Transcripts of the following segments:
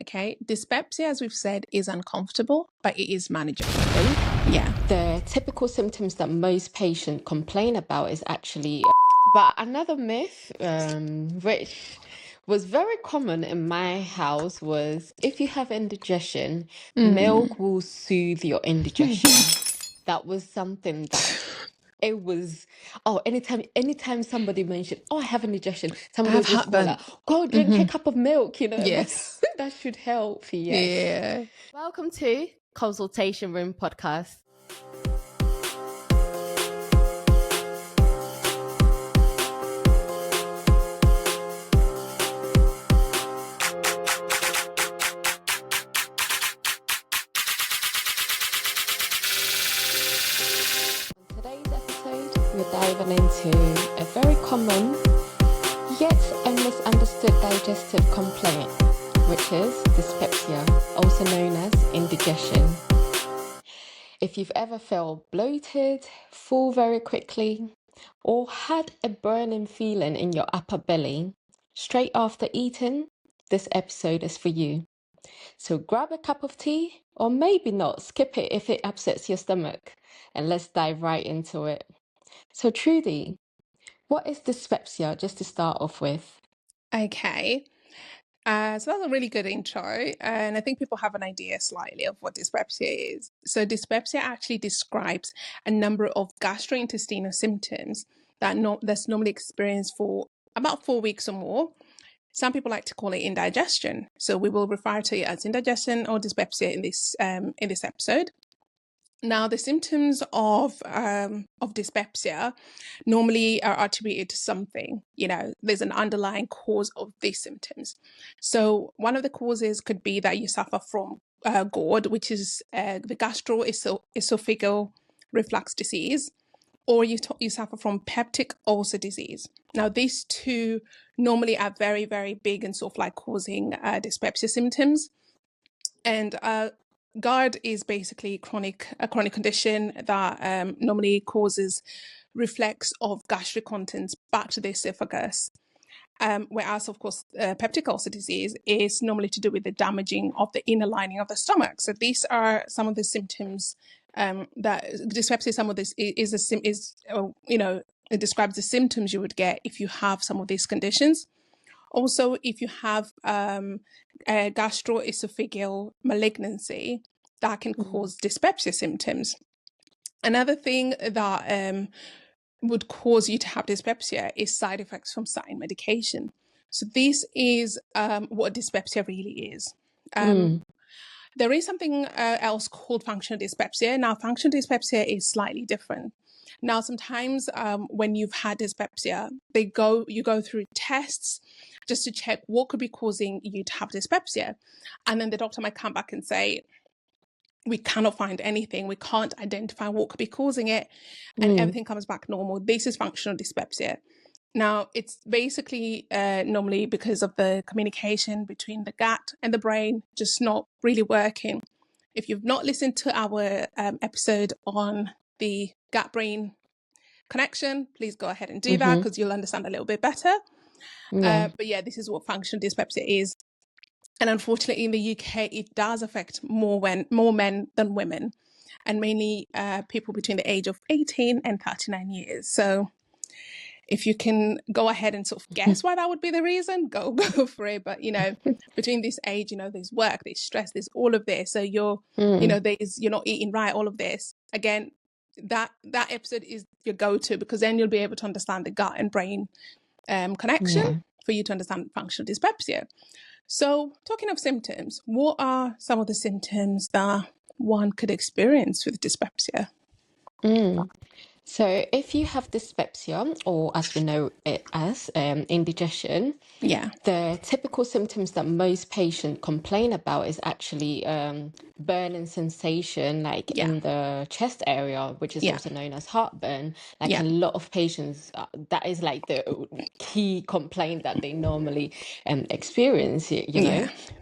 Okay, dyspepsia, as we've said, is uncomfortable, but it is manageable. Yeah. The typical symptoms that most patients complain about is actually, but another myth, which was very common in my house, was if you have indigestion, milk will soothe your indigestion. That was something that it was. Oh, anytime somebody mentioned, "Oh, I have indigestion," I somebody have would just go heartburn. like, "Go drink a cup of milk," Yes. that should help. Yes. Yeah. Welcome to Consultation Room Podcast. On today's episode, we're diving into a very common yet a misunderstood digestive complaint, which is dyspepsia, also known as indigestion. If you've ever felt bloated, full very quickly, or had a burning feeling in your upper belly straight after eating, this episode is for you. So grab a cup of tea, or maybe not, skip it if it upsets your stomach, and let's dive right into it. So Trudy, what is dyspepsia, just to start off with? Okay. So that's a really good intro, and I think people have an idea slightly of what dyspepsia is. So dyspepsia actually describes a number of gastrointestinal symptoms that's normally experienced for about 4 weeks or more. Some people like to call it indigestion, so we will refer to it as indigestion or dyspepsia in this episode. Now, the symptoms of dyspepsia normally are attributed to something. There's an underlying cause of these symptoms. So one of the causes could be that you suffer from GORD, which is the gastroesophageal reflux disease, or you suffer from peptic ulcer disease. Now, these two normally are very, very big and sort of like causing dyspepsia symptoms. And GERD is basically a chronic condition that normally causes reflux of gastric contents back to the esophagus. Whereas, of course, peptic ulcer disease is normally to do with the damaging of the inner lining of the stomach. So these are some of the symptoms that dyspepsia. Some of this it describes the symptoms you would get if you have some of these conditions. Also, if you have a gastroesophageal malignancy, that can cause dyspepsia symptoms. Another thing that would cause you to have dyspepsia is side effects from certain medication. So this is what dyspepsia really is. There is something else called functional dyspepsia. Now, functional dyspepsia is slightly different. Now, sometimes when you've had dyspepsia, you go through tests just to check what could be causing you to have dyspepsia. And then the doctor might come back and say, we cannot find anything. We can't identify what could be causing it. And everything comes back normal. This is functional dyspepsia. Now, it's basically normally because of the communication between the gut and the brain just not really working. If you've not listened to our episode on the gut-brain connection, please go ahead and do that because you'll understand a little bit better. But yeah, this is what functional dyspepsia is. And unfortunately, in the UK, it does affect more men than women, and mainly people between the age of 18 and 39 years. So if you can go ahead and sort of guess why that would be the reason, go for it. But, between this age, there's work, there's stress, there's all of this. So you're not eating right, all of this. Again, that episode is your go-to because then you'll be able to understand the gut and brain connection for you to understand functional dyspepsia. So talking of symptoms, what are some of the symptoms that one could experience with dyspepsia? So if you have dyspepsia, or as we know it as indigestion, the typical symptoms that most patients complain about is actually burning sensation, like in the chest area, which is also known as heartburn. Like a lot of patients, that is like the key complaint that they normally experience,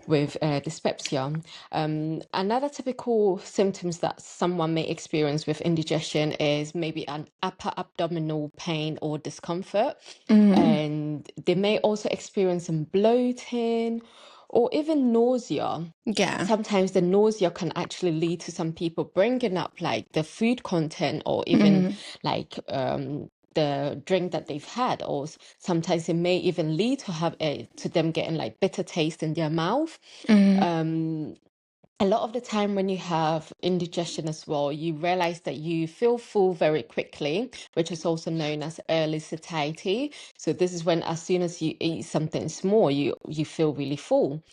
with dyspepsia. Another typical symptoms that someone may experience with indigestion is maybe an upper abdominal pain or discomfort. And they may also experience some bloating or even nausea. Yeah. Sometimes the nausea can actually lead to some people bringing up like the food content, or even like the drink that they've had, or sometimes it may even lead to them getting like bitter taste in their mouth. A lot of the time when you have indigestion as well, you realize that you feel full very quickly, which is also known as early satiety. So this is when, as soon as you eat something small, you feel really full.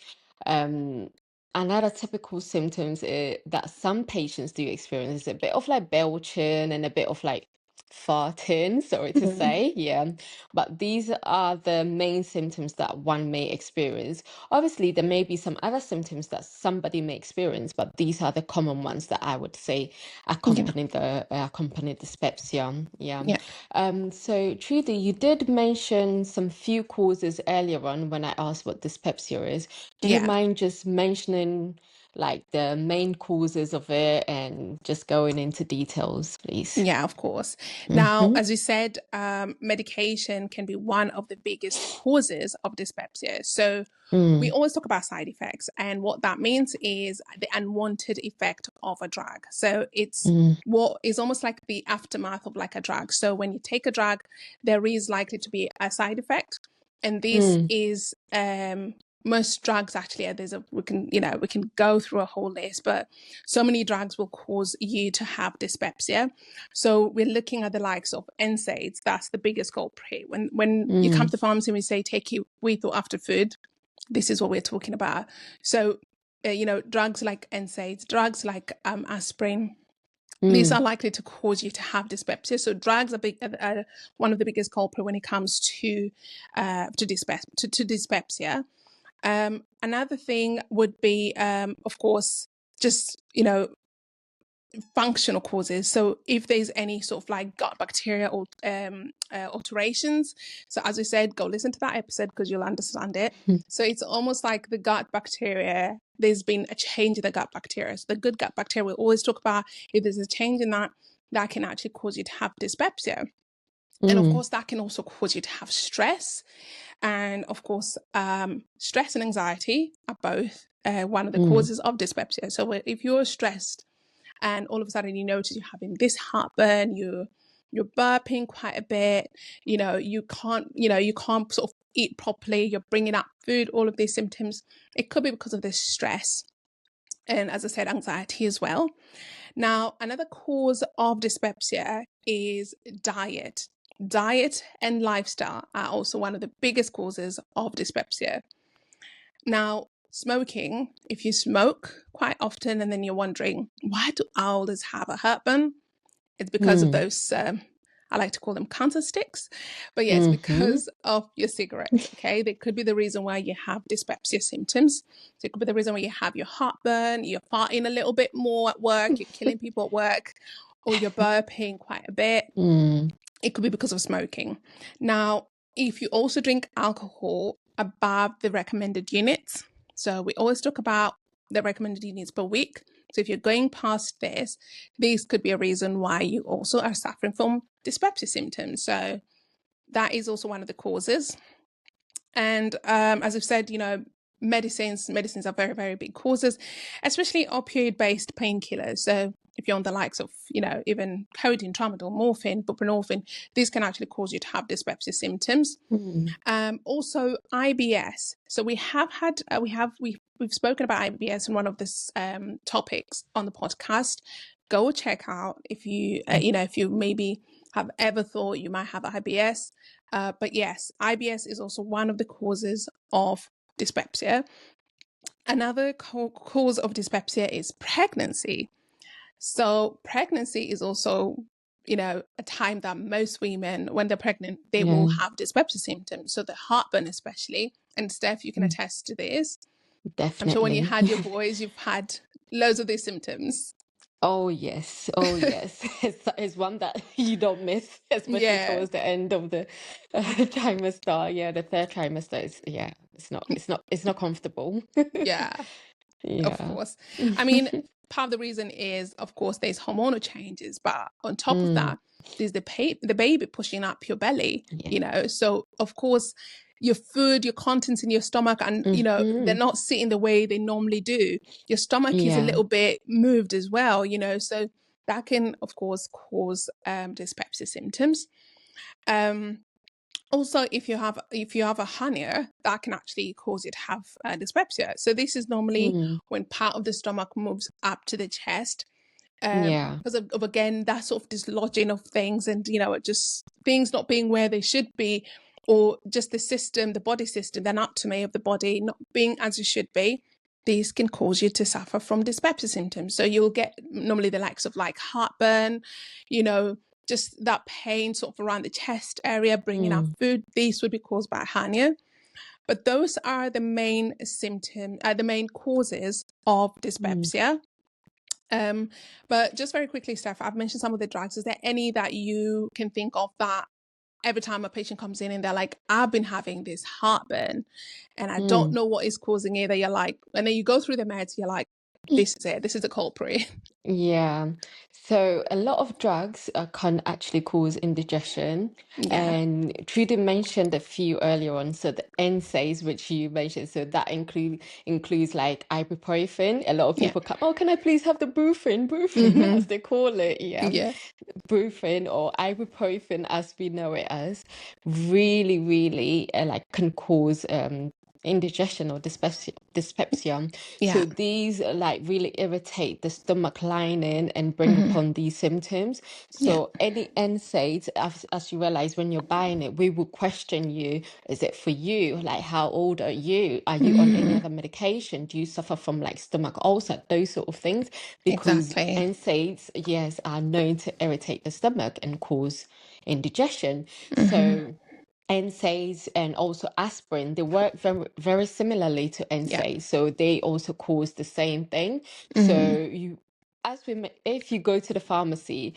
Another typical symptoms that some patients do experience is a bit of like belching and a bit of like farting, sorry to say. Yeah, but these are the main symptoms that one may experience. Obviously there may be some other symptoms that somebody may experience, but these are the common ones that I would say accompany dyspepsia. So Trudy, you did mention some few causes earlier on when I asked what dyspepsia is. Do you mind just mentioning like the main causes of it and just going into details, please? Yeah, of course. Now, as you said, medication can be one of the biggest causes of dyspepsia. So we always talk about side effects, and what that means is the unwanted effect of a drug. So it's what is almost like the aftermath of like a drug. So when you take a drug, there is likely to be a side effect, and this is most drugs actually. We can go through a whole list, but so many drugs will cause you to have dyspepsia. So we're looking at the likes of NSAIDs. That's the biggest culprit. When you come to the pharmacy and we say take it with or after food, this is what we're talking about. So drugs like NSAIDs, drugs like aspirin, these are likely to cause you to have dyspepsia. So drugs are one of the biggest culprit when it comes to dyspepsia. Another thing would be, of course, just, functional causes. So if there's any sort of like gut bacteria or alterations, so as we said, go listen to that episode because you'll understand it. So it's almost like the gut bacteria, there's been a change in the gut bacteria. So the good gut bacteria, we always talk about, if there's a change in that can actually cause you to have dyspepsia. And of course, that can also cause you to have stress. And of course, stress and anxiety are both one of the causes of dyspepsia. So if you're stressed and all of a sudden you notice you're having this heartburn, you're burping quite a bit, you can't sort of eat properly, you're bringing up food, all of these symptoms, it could be because of this stress. And as I said, anxiety as well. Now, another cause of dyspepsia is diet. Diet and lifestyle are also one of the biggest causes of dyspepsia. Now, smoking, if you smoke quite often and then you're wondering, why do I always have a heartburn? It's because of those, I like to call them cancer sticks, but yes, because of your cigarettes, okay? That could be the reason why you have dyspepsia symptoms. So it could be the reason why you have your heartburn, you're farting a little bit more at work, you're killing people at work, or you're burping quite a bit. It could be because of smoking. Now, if you also drink alcohol above the recommended units, so we always talk about the recommended units per week. So if you're going past this could be a reason why you also are suffering from dyspepsia symptoms. So that is also one of the causes. And as I've said, medicines are very, very big causes, especially opioid-based painkillers. So if you're on the likes of, even codeine, tramadol, morphine, buprenorphine, these can actually cause you to have dyspepsia symptoms. Also IBS. So we have had, we've spoken about IBS in one of the topics on the podcast. Go check out if you, if you maybe have ever thought you might have IBS. But yes, IBS is also one of the causes of dyspepsia. Another cause of dyspepsia is pregnancy. So pregnancy is also, a time that most women, when they're pregnant, they will have dyspepsia symptoms. So the heartburn especially. And Steph, you can attest to this. Definitely. I'm sure when you had your boys, you've had loads of these symptoms. Oh yes, it's one that you don't miss, especially towards the end of the trimester. Yeah, the third trimester is it's not comfortable. Yeah, of course. I mean, part of the reason is, of course, there's hormonal changes, but on top of that, is the baby pushing up your belly, Yeah. you know. So of course your food, your contents in your stomach, and you know, they're not sitting the way they normally do. Your stomach is a Yeah. little bit moved as well, you know, so that can of course cause dyspepsia symptoms. Also, if you have a hernia, that can actually cause you to have dyspepsia. So this is normally when part of the stomach moves up to the chest, Yeah. because of again that sort of dislodging of things, and you know, just things not being where they should be, or just the system, the body system, the anatomy of the body not being as it should be. These can cause you to suffer from dyspepsia symptoms. So you'll get normally the likes of like heartburn, you know, just that pain sort of around the chest area, bringing out food. These would be caused by hernia. But those are the main symptoms, the main causes of dyspepsia. But just very quickly, Steph, I've mentioned some of the drugs. Is there any that you can think of that every time a patient comes in and they're like, I've been having this heartburn and I don't know what is causing it, that you're like, and then you go through the meds, you're like, this is it, this is the culprit? Yeah. So a lot of drugs can actually cause indigestion. Yeah. And Trudy mentioned a few earlier on. So the NSAIDs, which you mentioned, so that includes like ibuprofen. A lot of Yeah. people come, oh, can I please have the brufen, as they call it. Yeah. Yeah. Brufen or ibuprofen, as we know it as, really like can cause indigestion or dyspepsia. Yeah. So these like really irritate the stomach lining and bring upon these symptoms. So any NSAIDs, as you realize when you're buying it, we will question you, is it for you? Like, how old are you? Are you on any other medication? Do you suffer from like stomach ulcer? Those sort of things. Because Exactly. NSAIDs, yes, are known to irritate the stomach and cause indigestion. So NSAIDs and also aspirin, they work very, very similarly to Yeah. NSAIDs. So they also cause the same thing. So if you go to the pharmacy,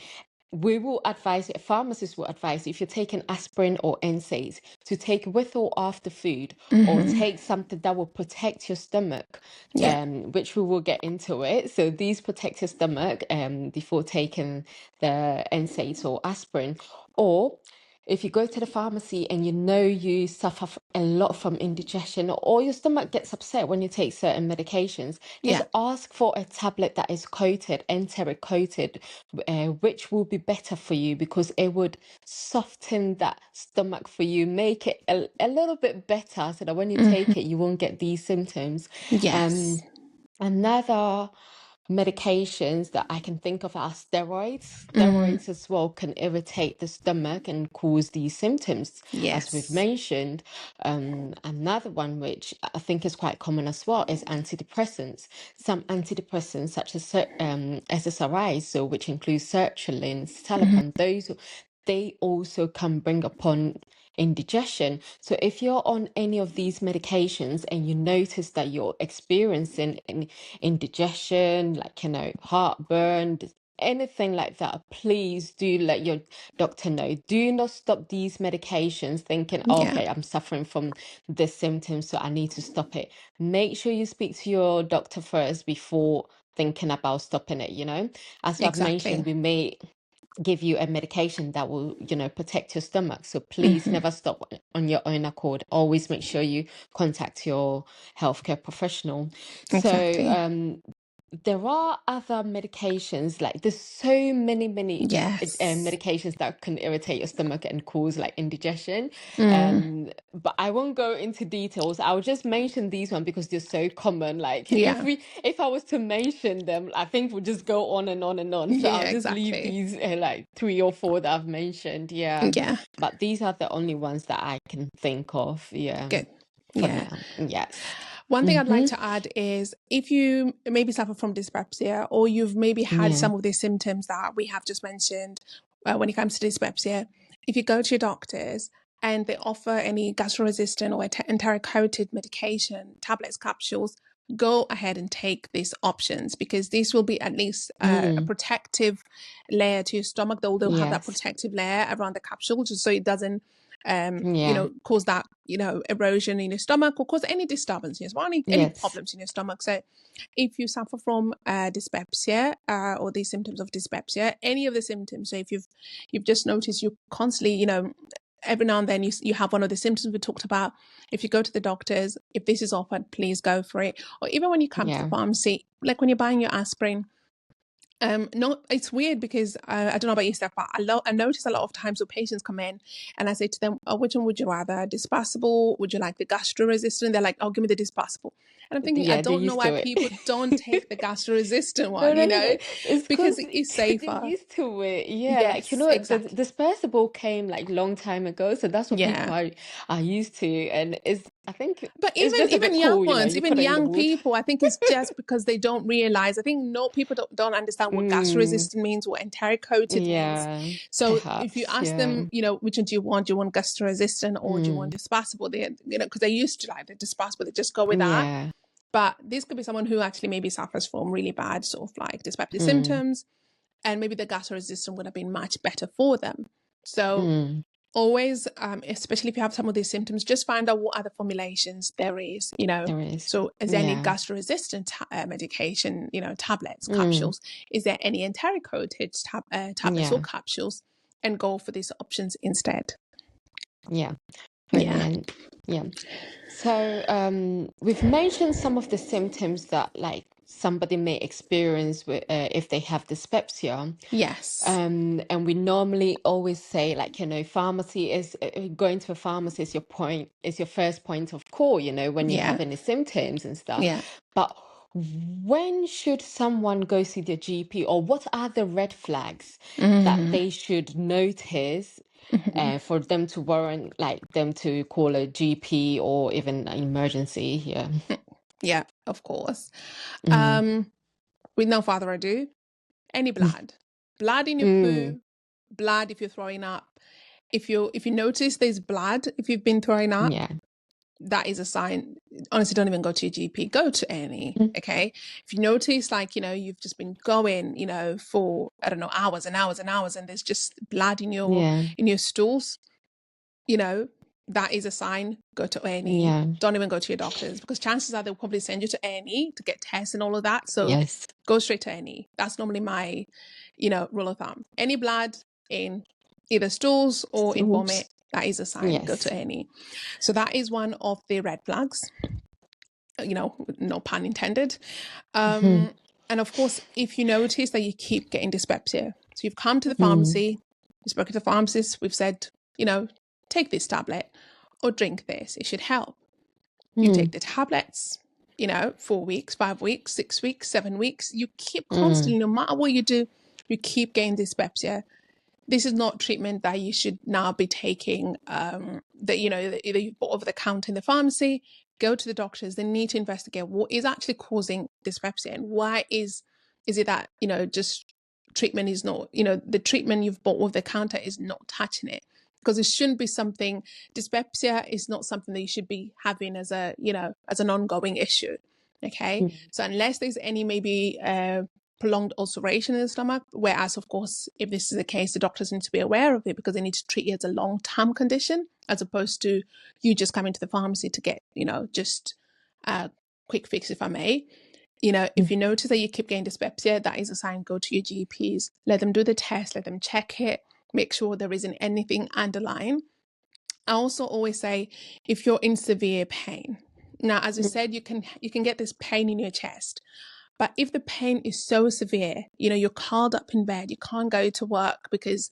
we will advise, pharmacists will advise if you're taking aspirin or NSAIDs to take with or after food, or take something that will protect your stomach, Yeah. which we will get into it. So these protect your stomach before taking the NSAIDs or aspirin. Or if you go to the pharmacy and you know you suffer a lot from indigestion, or your stomach gets upset when you take certain medications, just ask for a tablet that is coated, enteric coated, which will be better for you because it would soften that stomach for you, make it a little bit better so that when you take it, you won't get these symptoms. Yes. Another medications that I can think of are steroids. Steroids as well can irritate the stomach and cause these symptoms, as we've Yes. mentioned. Another one, which I think is quite common as well, is antidepressants. Some antidepressants, such as SSRIs, so which includes sertraline, citalopram, they also can bring upon indigestion. So if you're on any of these medications and you notice that you're experiencing indigestion, like, you know, heartburn, anything like that, please do let your doctor know. Do not stop these medications thinking, oh, Yeah. okay, I'm suffering from this symptom, so I need to stop it. Make sure you speak to your doctor first before thinking about stopping it, you know. As I've mentioned, Exactly. we may give you a medication that will, you know, protect your stomach. So please never stop on your own accord. Always make sure you contact your healthcare professional. Exactly. So there are other medications, like there's so many Yes. medications that can irritate your stomach and cause like indigestion. But I won't go into details. I'll just mention these ones because they're so common. Like Yeah. if I was to mention them, I think we'll just go on and on and on. So Yeah, I'll just leave exactly. these like 3 or 4 that I've mentioned. Yeah. Yeah. But these are the only ones that I can think of. Yeah. Good. For Yeah. now. Yes. One thing I'd like to add is if you maybe suffer from dyspepsia, or you've maybe had Yeah. some of these symptoms that we have just mentioned when it comes to dyspepsia, if you go to your doctors and they offer any gastro-resistant or enteric-coated medication, tablets, capsules, go ahead and take these options, because this will be at least a protective layer to your stomach. They'll have that Yes. protective layer around the capsule, just so it doesn't Yeah. cause that, erosion in your stomach, or cause any disturbance in your body, any Yes. problems in your stomach. So if you suffer from dyspepsia, or these symptoms of dyspepsia, any of the symptoms, so if you've just noticed you constantly, every now and then you have one of the symptoms we talked about, if you go to the doctors, if this is offered, please go for it. Or even when you come to the Yeah. pharmacy, like when you're buying your aspirin, no, it's weird because I don't know about you, Steph, but I notice a lot of times when patients come in and I say to them, which one would you rather, dispersible? Would you like the gastro-resistant? They're like, oh, give me the dispersible. And I'm thinking, I Yeah, they're don't know used why to it. people don't take the gastro-resistant No, one, no, no, no. It's because because it's they're safer. used to it. Yeah, like Yes, the exactly. dispersible came like long time ago, so that's what people Yeah. are used to, and I think But it's just a even bit young cool, ones, you even put it in the young wood. people, I think it's just because they don't realize. I think no people don't understand what Mm, gastro-resistant means, what enteric coated means. yeah, So if you perhaps, ask yeah. them, which one do you want? Do you want gastro-resistant or do you want Mm, dispersible? They, because they used to like the dispersible, they just go with that. yeah. But this could be someone who actually maybe suffers from really bad sort of like dyspeptic Mm, symptoms, and maybe the gastro-resistant would have been much better for them. So mm, always, especially if you have some of these symptoms, just find out what other formulations there is, there is. So is there any Yeah. gastro-resistant medication, tablets, Mm, capsules? Is there any enteric coated tablets or yeah. capsules? And go for these options instead. Yeah. Yeah. Brilliant. Yeah. So, we've mentioned some of the symptoms that like somebody may experience with if they have dyspepsia. Yes. And we normally always say like, pharmacy is going to a pharmacy is your first point of call, when you Yeah. have any symptoms and stuff. Yeah. But when should someone go see their GP, or what are the red flags that Mm-hmm. they should notice Mm-hmm. for them to warrant like them to call a GP or even an emergency? Yeah. Yeah, of course. Mm. With no further ado, any blood in your Mm. poo, blood if you're throwing up. If you notice there's blood, if you've been throwing up, Yeah. that is a sign. Honestly, don't even go to your GP, go to any. Mm. Okay. If you notice like, you've just been going, for, I don't know, hours and hours and hours, and there's just blood in Yeah. your stools, that is a sign, go to A&E. Yeah. Don't even go to your doctors, because chances are they'll probably send you to A&E to get tests and all of that. So Yes. go straight to A&E. That's normally my, rule of thumb. Any blood in either stools or in Oops. vomit, that is a sign, go Yes. to A&E. So that is one of the red flags, no pun intended. Mhm. And of course, if you notice that you keep getting dyspepsia, so you've come to the Mm. pharmacy, you've spoken to the pharmacist, we've said, take this tablet or drink this, it should help. You take Mm. the tablets, 4 weeks, 5 weeks, 6 weeks, 7 weeks, you keep Mm. constantly, no matter what you do, you keep getting dyspepsia. This is not treatment that you should now be taking, that, either you bought over the counter in the pharmacy. Go to the doctors. They need to investigate what is actually causing dyspepsia, and why is it that, just treatment is not, the treatment you've bought over the counter is not touching it. Because it shouldn't be something, dyspepsia is not something that you should be having as as an ongoing issue. Okay. Mm. So unless there's any maybe prolonged ulceration in the stomach, whereas of course if this is the case, the doctors need to be aware of it, because they need to treat it as a long-term condition, as opposed to you just coming to the pharmacy to get just a quick fix, if I may. If you notice that you keep getting dyspepsia, that is a sign. Go to your GPs, let them do the test, let them check it, make sure there isn't anything underlying. I also always say, if you're in severe pain, now as I said, you can get this pain in your chest. But if the pain is so severe, you're curled up in bed, you can't go to work because,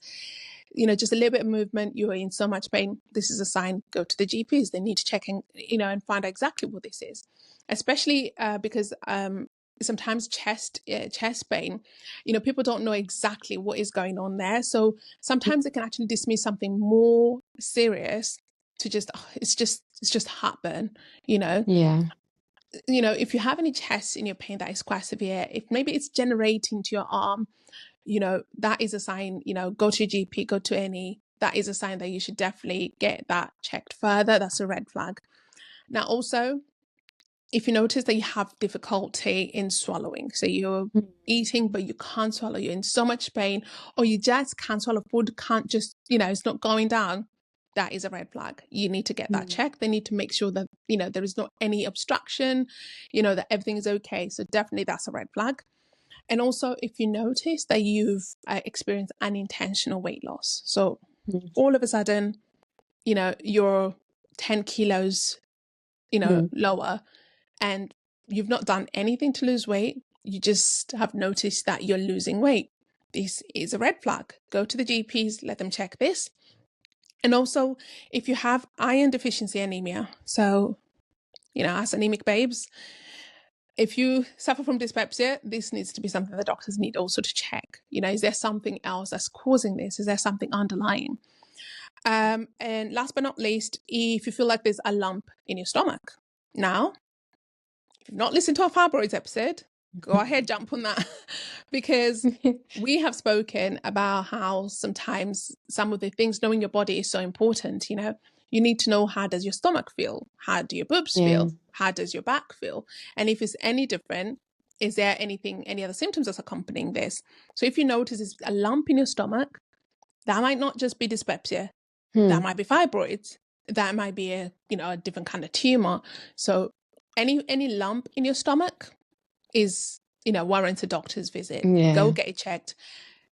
just a little bit of movement, you are in so much pain, this is a sign, go to the GPs. They need to check and, and find out exactly what this is. Especially because sometimes chest pain, people don't know exactly what is going on there. So sometimes they can actually dismiss something more serious to just, it's just heartburn, Yeah. if you have any chest in your pain that is quite severe, if maybe it's generating to your arm, that is a sign, go to your GP, go to any, that is a sign that you should definitely get that checked further. That's a red flag. Now, also, if you notice that you have difficulty in swallowing, so you're Mm. eating, but you can't swallow, you're in so much pain, or you just can't swallow food, can't just, it's not going down, that is a red flag. You need to get that checked. They need to make sure that, there is not any obstruction, that everything is okay. So definitely that's a red flag. And also if you notice that you've experienced unintentional weight loss. So all of a sudden, you're 10 kilos, lower, and you've not done anything to lose weight. You just have noticed that you're losing weight. This is a red flag. Go to the GPs, let them check this. And also, if you have iron deficiency anemia, so, as anemic babes, if you suffer from dyspepsia, this needs to be something the doctors need also to check. Is there something else that's causing this? Is there something underlying? And last but not least, if you feel like there's a lump in your stomach. Now, if you've not listened to our fibroids episode, go ahead, jump on that, because we have spoken about how sometimes some of the things, knowing your body is so important. You need to know, how does your stomach feel? How do your boobs feel? How does your back feel? And if it's any different, is there any other symptoms that's accompanying this? So if you notice it's a lump in your stomach, that might not just be dyspepsia. That might be fibroids. That might be a different kind of tumor. So any lump in your stomach is, warrants a doctor's visit. Go get it checked.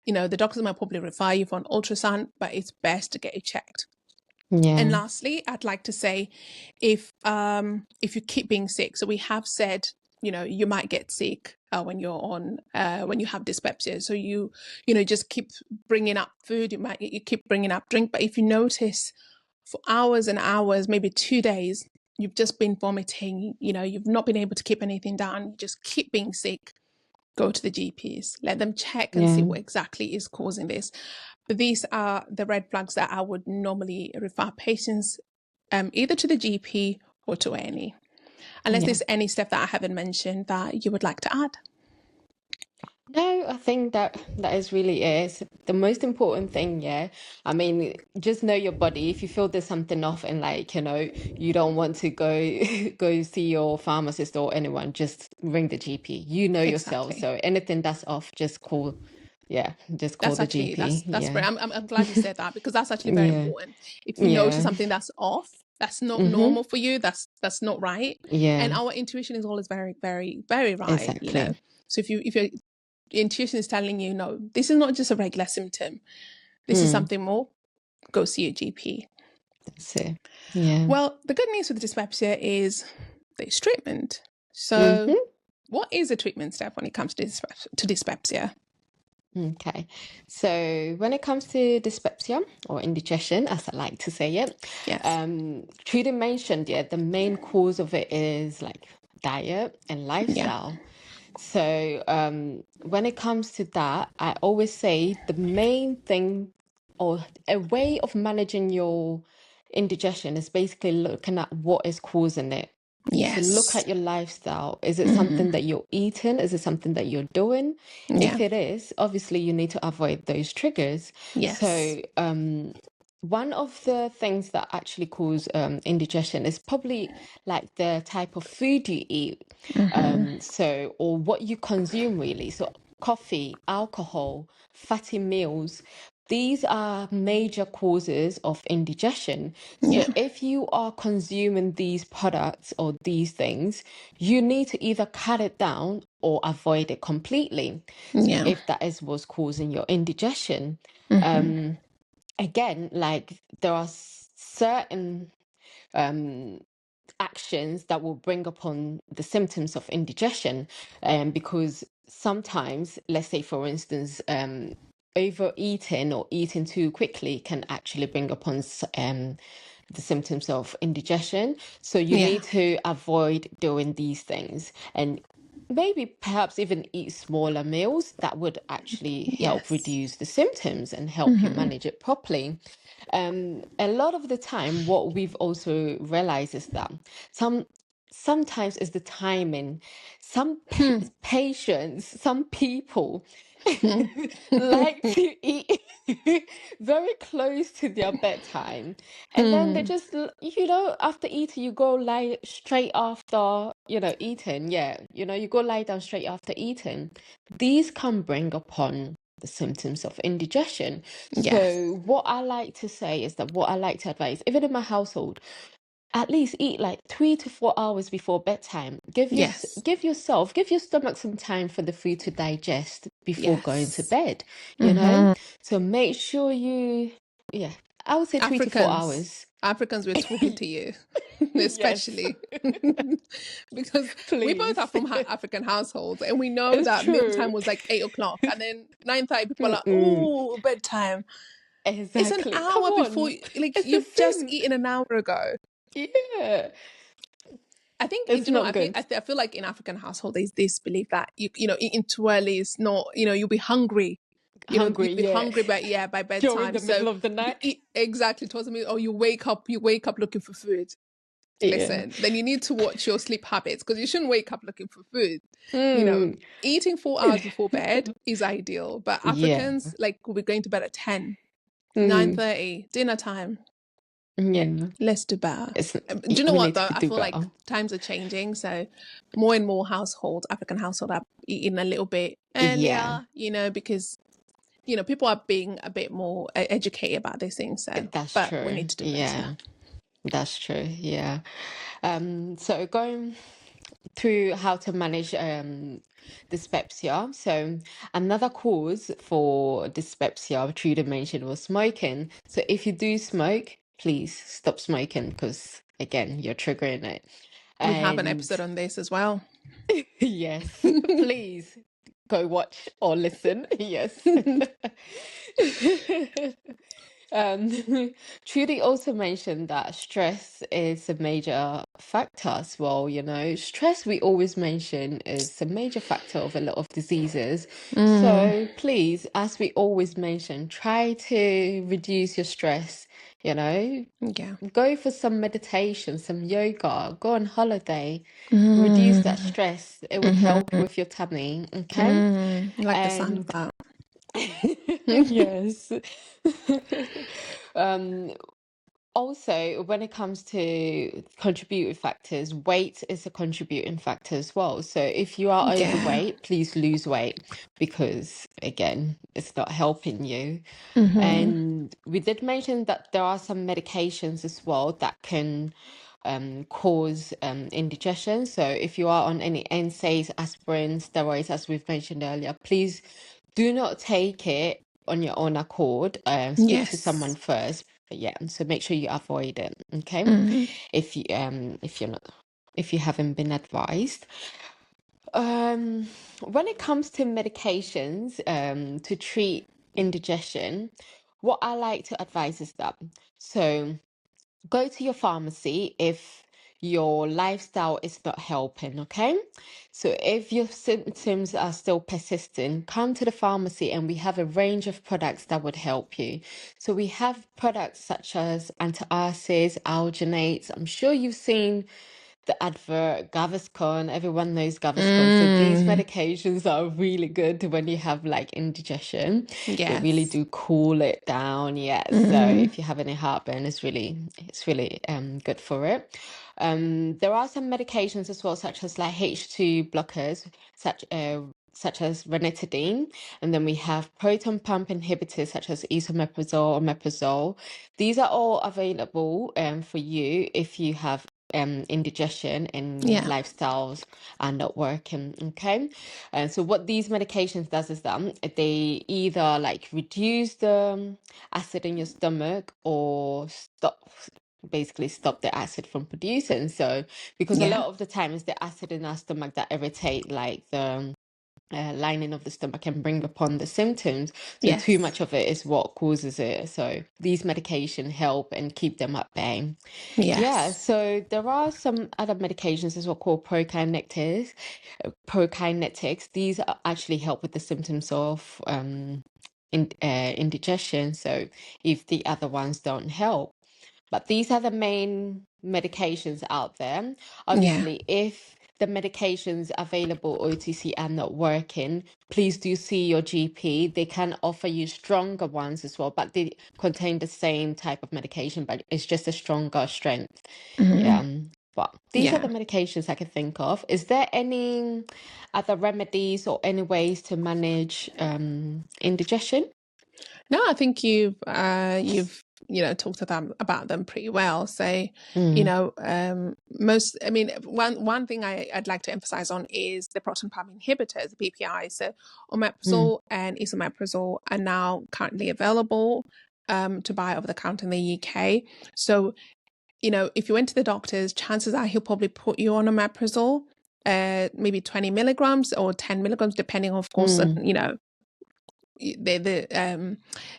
The doctors might probably refer you for an ultrasound, but it's best to get it checked. And lastly, I'd like to say, if you keep being sick, so we have said, you might get sick when you have dyspepsia. So you just keep bringing up food. You keep bringing up drink. But if you notice for hours and hours, maybe 2 days, you've just been vomiting, you've not been able to keep anything down, you just keep being sick, go to the GPs, let them check and see what exactly is causing this. But these are the red flags that I would normally refer patients either to the GP or to A&E, unless there's any stuff that I haven't mentioned that you would like to add. No, I think that is really it. The most important thing, I mean, just know your body. If you feel there's something off and you don't want to go see your pharmacist or anyone, just ring the GP. You know yourself. So anything that's off, just call. Just call the GP. That's great. I'm glad you said that, because that's actually very important. If you notice something that's off, that's not normal for you, that's not right. And our intuition is always very, very, very right. Exactly. So if your intuition is telling you, no, this is not just a regular symptom, this is something more, go see your GP. That's it. Well, the good news with dyspepsia is there's treatment. So what is a treatment step when it comes to dyspepsia? Okay, so when it comes to dyspepsia or indigestion, as I like to say it, Trudy mentioned, the main cause of it is like diet and lifestyle. So when it comes to that, I always say the main thing or a way of managing your indigestion is basically looking at what is causing it. So look at your lifestyle. Is it something that you're eating? Is it something that you're doing? If it is, obviously you need to avoid those triggers. So one of the things that actually cause indigestion is probably like the type of food you eat, or what you consume really. So coffee, alcohol, fatty meals. These are major causes of indigestion. So if you are consuming these products or these things, you need to either cut it down or avoid it completely. If that is what's causing your indigestion. Again, like there are certain actions that will bring upon the symptoms of indigestion, because sometimes, let's say for instance, overeating or eating too quickly can actually bring upon the symptoms of indigestion. So you need to avoid doing these things, and maybe perhaps even eat smaller meals that would actually help reduce the symptoms and help you manage it properly. A lot of the time, what we've also realized is that sometimes it's the timing. Some patients, some people like to eat very close to their bedtime, and then they just, after eating, you go lie straight after, eating. You go lie down straight after eating. These can bring upon the symptoms of indigestion. Yes. So what I like to say is that what I like to advise, even in my household, at least eat like 3 to 4 hours before bedtime. Yes. Give your stomach some time for the food to digest before going to Yes. bed, you know? Hmm. So make sure yeah, I would say 3 to 4 Africans, hours. Africans, we're talking to you, Yes, especially because we both are please. from African households, and we know It's that true. mealtime was like 8 o'clock, and then 9:30 people are like, Mm-mm. "Oh, bedtime." It's an Exactly. Come hour before, on. like It's a you've just sin. eaten an hour ago. Yeah. I think, It's you know, not good. I feel like in African household there's this belief that you know, eating too early is not, you know, you'll be hungry. You know, Hungry, you'll be yeah. hungry, but yeah, by During bedtime. the So middle of the you night. eat exactly towards me. Or you wake up looking for food. Yeah. Listen, then you need to watch your sleep habits because you shouldn't wake up looking for food. You know, Mm. eating 4 hours before bed is ideal, but Yeah. Africans like we'll be going to bed at 10, Mm. 9:30, dinner time. Yeah. Let's do better. It's Do you know we what need though? to I do feel like better. times are changing, so more and more African household are eating a little bit Yeah. earlier. You know, because you know people are being a bit more educated about these things. So, That's but we true. need to do better. Yeah. That's true. Yeah. So going through how to manage dyspepsia. So another cause for dyspepsia, Trudy mentioned, was smoking. So if you do smoke, please stop smoking because again, you're triggering it. We have an And episode on this as well. yes, please go watch or listen. Yes. Trudy also mentioned that stress is a major factor as well. You know, stress we always mention is a major factor of a lot of diseases. Mm, So please, as we always mention, try to reduce your stress. You know, yeah. go for some meditation, some yoga, go on holiday, reduce that Mm, stress. It would help mm, with your tummy, okay? I like the sound of And that. yes. Um, Also, when it comes to contributing factors, weight is a contributing factor as well. So if you are Yeah. overweight, please lose weight because, again, it's not helping you. Hmm. And we did mention that there are some medications as well that can cause indigestion. So if you are on any NSAIDs, aspirin, steroids, as we've mentioned earlier, please do not take it on your own accord. Speak to someone Yes. first. But yeah, so make sure you avoid it. Okay, Mm, if you're not if you haven't been advised. When it comes to medications to treat indigestion, what I like to advise is that so go to your pharmacy if your lifestyle is not helping, okay? So if your symptoms are still persistent, come to the pharmacy and we have a range of products that would help you. So we have products such as antacids, alginates. I'm sure you've seen the advert, Gaviscon. Everyone knows Gaviscon. So these mm, medications are really good when you have like indigestion. They really yes. do cool it down. Yeah. So Mm, if you have any heartburn, it's really good for it. There are some medications as well, such as like H2 blockers, such as ranitidine, and then we have proton pump inhibitors such as esomeprazole or meprazole. These are all available for you if you have indigestion and your yeah. lifestyles are not working. Okay, and so what these medications does is that they either like reduce the acid in your stomach or basically stop the acid from producing. So because a Yeah. lot of the time it's the acid in our stomach that irritate like the lining of the stomach and bring upon the symptoms. So too Yes. much of it is what causes it. So these medication help and keep them at bay. Yeah, Yes. so there are some other medications as well called prokinetics. Prokinetics. These actually help with the symptoms of indigestion. So if the other ones don't help. But these are the main medications out there. Yeah. Obviously, if the medications available OTC are not working, please do see your GP. They can offer you stronger ones as well, but they contain the same type of medication, but it's just a stronger strength. Hmm. Yeah. But these are the Yeah. medications I can think of. Is there any other remedies or any ways to manage indigestion? No, I think you've talked about them pretty well. So, Mm, one thing I'd like to emphasize on is the proton pump inhibitors, the PPI. So, mm, omeprazole and esomeprazole are now currently available to buy over the counter in the UK. So, if you went to the doctor's, chances are he'll probably put you on omeprazole, maybe 20 milligrams or 10 milligrams, depending, of course, on, mm.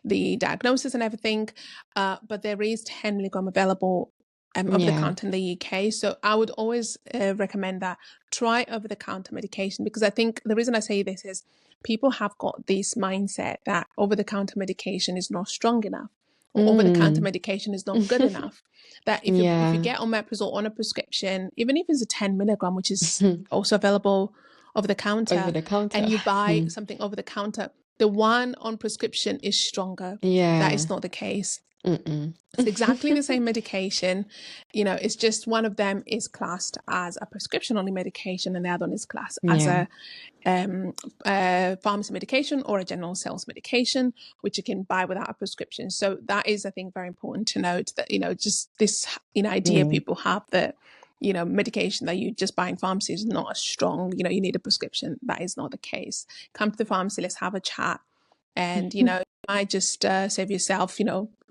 the diagnosis and everything, but there is 10 milligram available over the Yeah. counter in the UK. So I would always recommend that try over the counter medication, because I think the reason I say this is people have got this mindset that over the counter medication is not strong enough, or over the counter Mm. medication is not good enough. That if you Yeah. get omeprazole on a prescription, even if it's a 10 milligram, which is also available over the Over counter, the counter. and you buy something over the counter, the one on prescription is stronger. That Yeah. is not the case. Mm-mm. It's exactly the same medication. It's just one of them is classed as a prescription only medication, and the other one is classed as Yeah. a pharmacy medication or a general sales medication, which you can buy without a prescription. So that is, I think, very important to note that, just this, idea Mm. people have that, medication that you just buy in pharmacy is not as strong, you need a prescription. That is not the case. Come to the pharmacy, let's have a chat. And, you might just save yourself,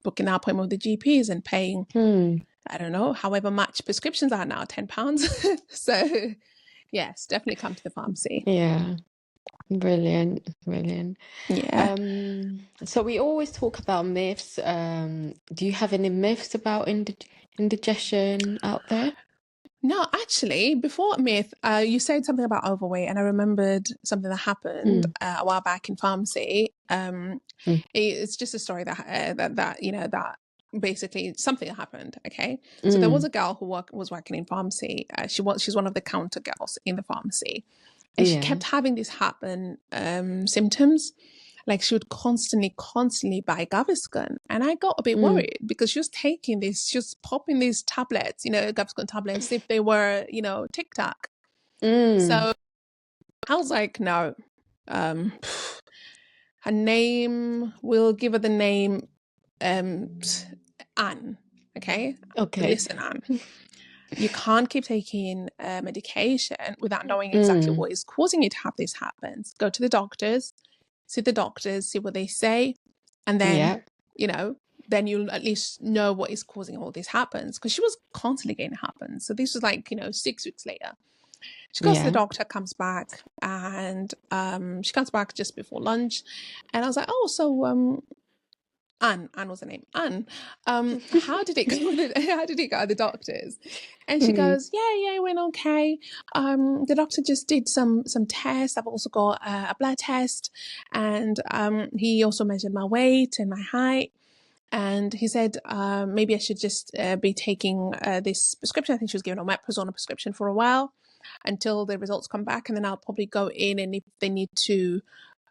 booking an appointment with the GPs and paying, Mm. I don't know, however much prescriptions are now, £10. So yes, definitely come to the pharmacy. Yeah. Brilliant. Brilliant. Yeah. So we always talk about myths. Do you have any myths about indigestion out there? No, actually, before myth, you said something about overweight, and I remembered something that happened Mm. a while back in pharmacy. Mm. It's just a story that basically something happened. Okay, so there was Mm. a girl who was working in pharmacy. She's one of the counter girls in the pharmacy, and she Yeah. kept having these happen symptoms. Like she would constantly buy Gaviscon. And I got a bit Mm. worried because she was popping these tablets, Gaviscon tablets, if they were, Tic Tac. Mm. So I was like, no. Her name, we'll give her the name Anne. Okay? Okay. Listen, Anne. You can't keep taking medication without knowing exactly Mm. what is causing you to have this happen. Go to the doctors, see the doctors, see what they say, and then, Yeah. then you'll at least know what is causing all this happens. Because she was constantly getting happens. So this was like, 6 weeks later. She goes to the Yeah. doctor, comes back, and she comes back just before lunch. And I was like, oh, so Anne was her name. Anne, how did it go? How did it go at the doctors? And she Mm. goes, yeah, it went okay. The doctor just did some tests. I've also got a blood test, and he also measured my weight and my height. And he said maybe I should just be taking this prescription. I think she was given omeprazole on a prescription for a while until the results come back, and then I'll probably go in, and if they need to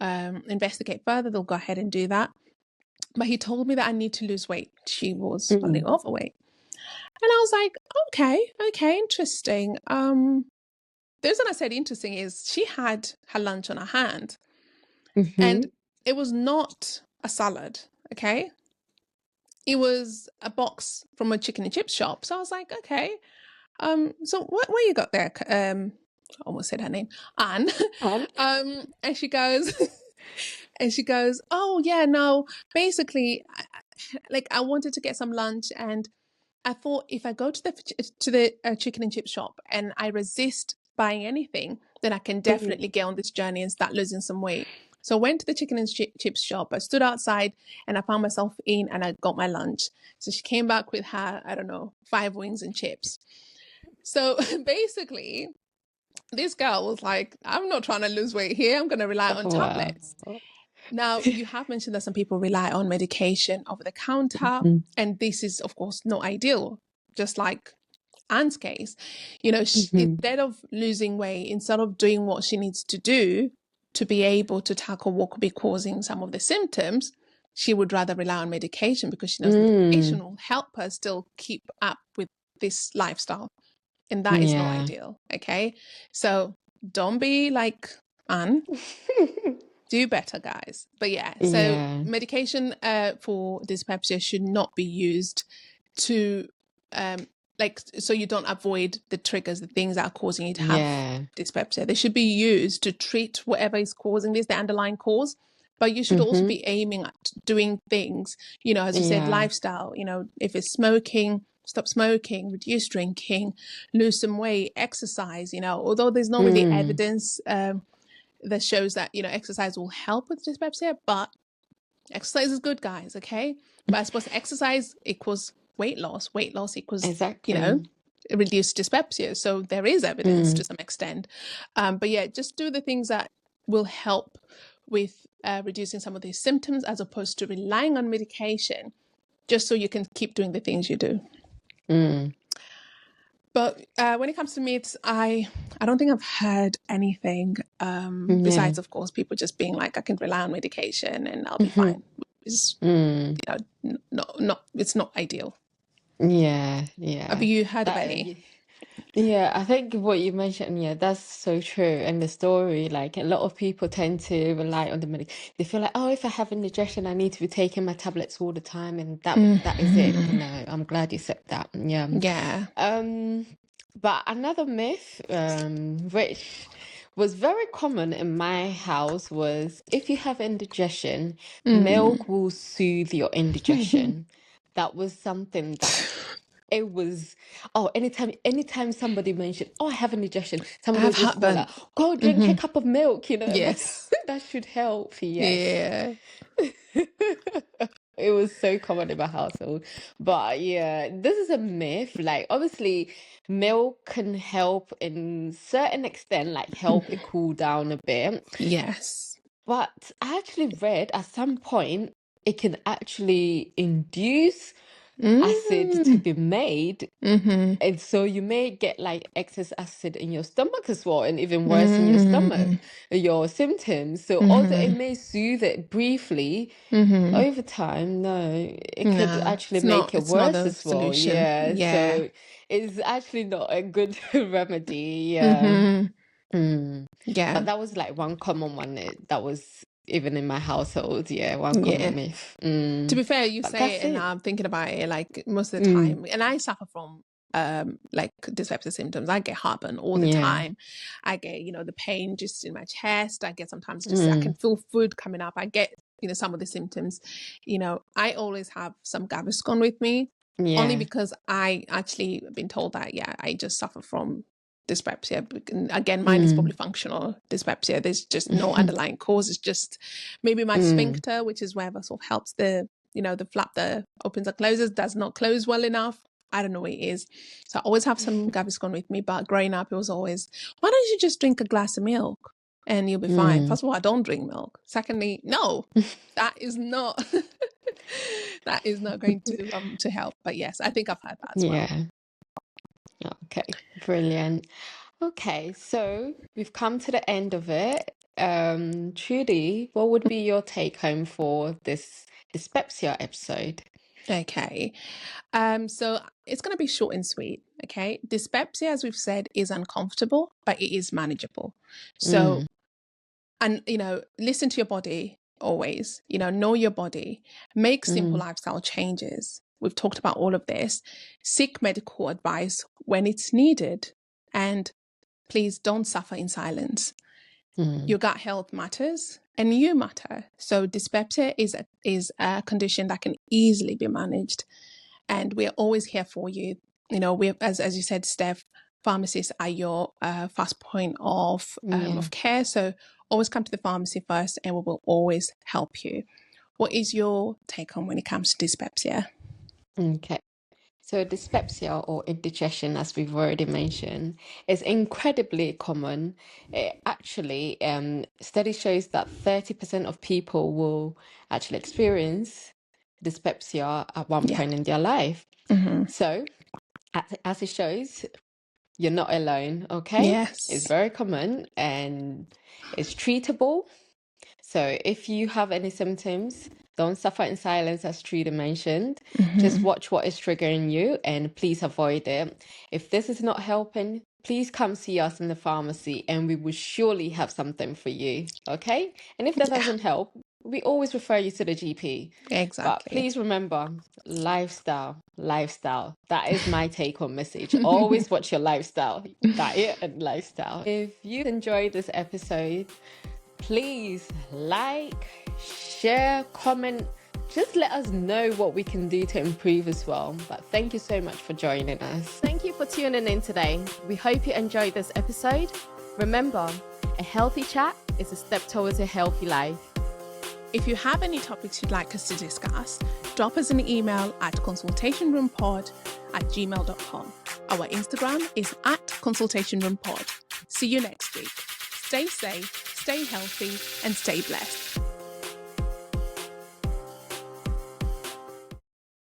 investigate further, they'll go ahead and do that. But he told me that I need to lose weight. She was a little overweight. And I was like, okay, interesting. The reason I said interesting is she had her lunch on her hand. Mm-hmm. And it was not a salad, okay? It was a box from a chicken and chip shop. So I was like, okay. So what you got there? I almost said her name, Anne. And she goes, oh yeah, no, basically, I wanted to get some lunch, and I thought if I go to the chicken and chip shop and I resist buying anything, then I can definitely get on this journey and start losing some weight. So I went to the chicken and chip shop. I stood outside and I found myself in, and I got my lunch. So she came back with her, I don't know, 5 wings and chips. So basically, this girl was like, I'm not trying to lose weight here. I'm going to rely on tablets. Now, you have mentioned that some people rely on medication over the counter, and this is, of course, not ideal. Just like Anne's case, instead of losing weight, instead of doing what she needs to do to be able to tackle what could be causing some of the symptoms, she would rather rely on medication because she knows medication will help her still keep up with this lifestyle. and that is not Yeah. ideal. Okay, so don't be like Anne. Do better, guys. But yeah, so Yeah. medication for dyspepsia should not be used to so you don't avoid the triggers, the things that are causing you to have Yeah. dyspepsia. They should be used to treat whatever is causing this, the underlying cause. But you should also be aiming at doing things, you know, as you said, Yeah. lifestyle, you know, if it's smoking, stop smoking, reduce drinking, lose some weight, exercise, you know, although there's not really evidence that shows that, you know, exercise will help with dyspepsia, but exercise is good, guys. Okay, but I suppose exercise equals weight loss equals, Exactly. you know, reduced dyspepsia. So there is evidence to some extent, but yeah, just do the things that will help with reducing some of these symptoms, as opposed to relying on medication just so you can keep doing the things you do. But when it comes to myths, I don't think I've heard anything besides, of course, people just being like, I can rely on medication and I'll be fine. It's, you know, it's not ideal. Yeah. Have you heard of any? Yeah, I think what you mentioned, yeah, that's so true. And the story, like a lot of people tend to rely on the medic. They feel like, oh, if I have indigestion, I need to be taking my tablets all the time, and that is it. No, I'm glad you said that. Yeah. Yeah. But another myth, which was very common in my house, was if you have indigestion, milk will soothe your indigestion. That was something that it was, anytime somebody mentioned, oh, I have indigestion, I somebody have would just go heartburn. like, go drink a cup of milk, you know, Yes. that should help. Yes. Yeah. It was so common in my household. But yeah, this is a myth. Like, obviously, milk can help in certain extent, like help it cool down a bit. Yes. But I actually read at some point it can actually induce acid to be made. And so you may get like excess acid in your stomach as well, and even worse in your stomach, your symptoms. So although it may soothe it briefly, over time, no, it could No, actually make it it's not worse a as well. solution. Yeah, Yeah. so it's actually not a good remedy. Yeah. Yeah. But that was like one common one that was even in my household. Yeah, one Yeah. common myth. To be fair, you But say that's it, and it. I'm thinking about it like most of the time. And I suffer from like dyspepsia symptoms. I get heartburn all the Yeah. time. I get, you know, the pain just in my chest. I get sometimes just I can feel food coming up. I get, you know, some of the symptoms. You know, I always have some Gaviscon with me, only Yeah. because I actually been told that, yeah, I just suffer from dyspepsia. Again, mine is probably functional dyspepsia. There's just no underlying cause. It's just maybe my sphincter, which is wherever sort of helps the, you know, the flap that opens and closes, does not close well enough. I don't know what it is. So I always have some Gaviscon with me, but growing up, it was always, why don't you just drink a glass of milk and you'll be fine? First of all, I don't drink milk. Secondly, no, that is not, that is not going to help. But yes, I think I've had that as well. Yeah. Okay, brilliant. Okay, so we've come to the end of it. Trudy, what would be your take home for this dyspepsia episode? Okay. So it's going to be short and sweet. Okay. Dyspepsia, as we've said, is uncomfortable, but it is manageable. So, and, you know, listen to your body always, you know your body, make simple lifestyle changes. We've talked about all of this. Seek medical advice when it's needed. And please don't suffer in silence. Your gut health matters and you matter. So dyspepsia is a condition that can easily be managed. And we're always here for you. You know, we, as you said, Steph, pharmacists are your first point of care. So always come to the pharmacy first, and we will always help you. What is your take on when it comes to dyspepsia? Okay. So dyspepsia or indigestion, as we've already mentioned, is incredibly common. It actually, study shows that 30% of people will actually experience dyspepsia at one point in their life. So, as it shows, you're not alone, okay? Yes. It's very common and it's treatable. So if you have any symptoms, don't suffer in silence, as Trudy mentioned. Mm-hmm. Just watch what is triggering you and please avoid it. If this is not helping, please come see us in the pharmacy and we will surely have something for you. Okay? And if that doesn't help, we always refer you to the GP. Exactly. But please remember, lifestyle. That is my take home message. Always watch your lifestyle, diet and lifestyle. If you enjoyed this episode, please like, share, comment. Just let us know what we can do to improve as well. But thank you so much for joining us. Thank you for tuning in today. We hope you enjoyed this episode. Remember, a healthy chat is a step towards a healthy life. If you have any topics you'd like us to discuss, drop us an email at consultationroompod@gmail.com. Our Instagram is @consultationroompod. See you next week. Stay safe, stay healthy, and stay blessed.